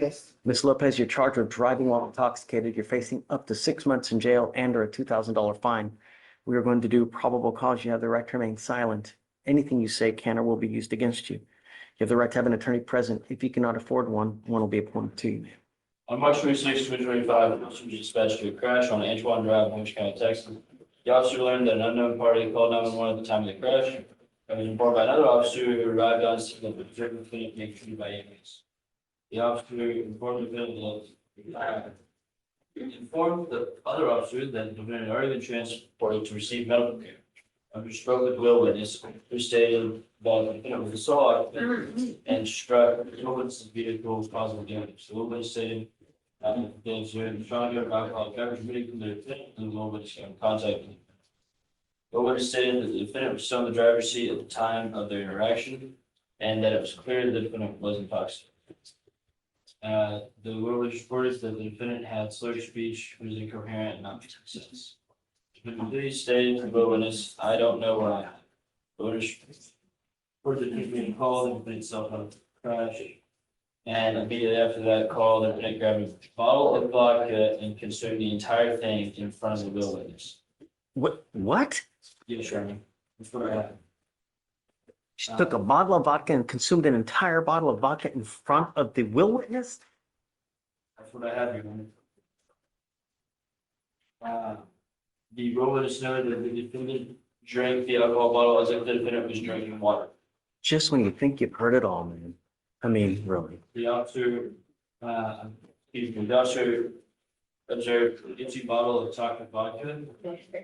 Yes. Ms. Lopez, you're charged with driving while intoxicated. You're facing up to 6 months in jail and or a $2,000 fine. We are going to do probable cause. You have the right to remain silent. Anything you say can or will be used against you. You have the right to have an attorney present. If you cannot afford one, one will be appointed to you. On March 26, 2025, an officer was dispatched to a crash on Antoine Drive, Orange County, Texas. The officer learned that an unknown party called 911 at the time of the crash. It was informed by another officer who arrived on scene that the defendant being treated by ambulance. The officer informed the other officer that the defendant had already been transported to receive medical care. After spoke with the will witness, who stated that the defendant was a sole occupant and struck the witness's vehicle causing damage. The will witness stated they observed strong odor of alcoholic beverage leading from the defendant and the will witness came in contact with him. The will witness stated that the defendant was still in the driver's seat at the time of their interaction and that it was clear that the defendant was intoxicated. The will witness reported that the defendant had slurred speech, was incoherent, and not making sense. The police stated to the will witness, "I don't know where I am." The witness reported the defendant being called and the defendant self had a crash. And immediately after that call, the defendant grabbed a bottle of vodka and consumed the entire thing in front of the will witness. What? Yes, Sherman. That's what I had. She took a bottle of vodka and consumed an entire bottle of vodka in front of the will witness? That's what I have here. The will witness noted that the defendant drank the alcohol bottle as if the defendant was drinking water. Just when you think you've heard it all, man. I mean, really. The officer observed an empty bottle of chocolate vodka,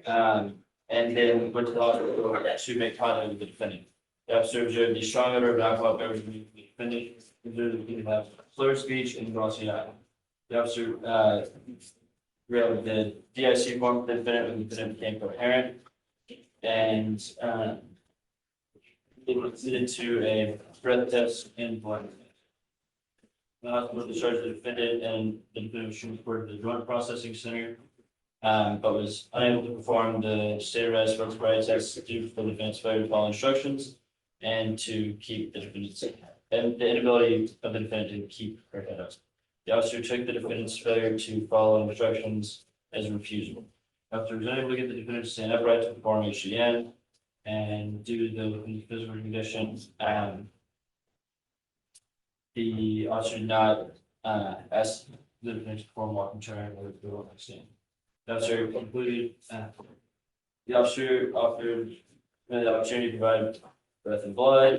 and then went to the hospital to make contact with the defendant. The officer observed the strong odor of alcohol beverage from the defendant, observed the defendant have slurred speech and glossy eye. The officer read the DIC form for the defendant when the defendant became coherent, and it proceeded to a breath test and blood test. The hospital discharged the defendant, and the defendant was transported to the Joint Processing Center, but was unable to perform the state arrest for sobriety test due to the defendant's failure to follow instructions and to keep the defendant's and the inability of the defendant to keep her head up. The officer took the defendant's failure to follow instructions as a refusal. The officer was unable to get the defendant to stand upright to perform HDN, and due to the physical condition, the officer did not ask the defendant to perform walking turn or go on stand. The officer concluded the officer offered the opportunity to provide breath and blood.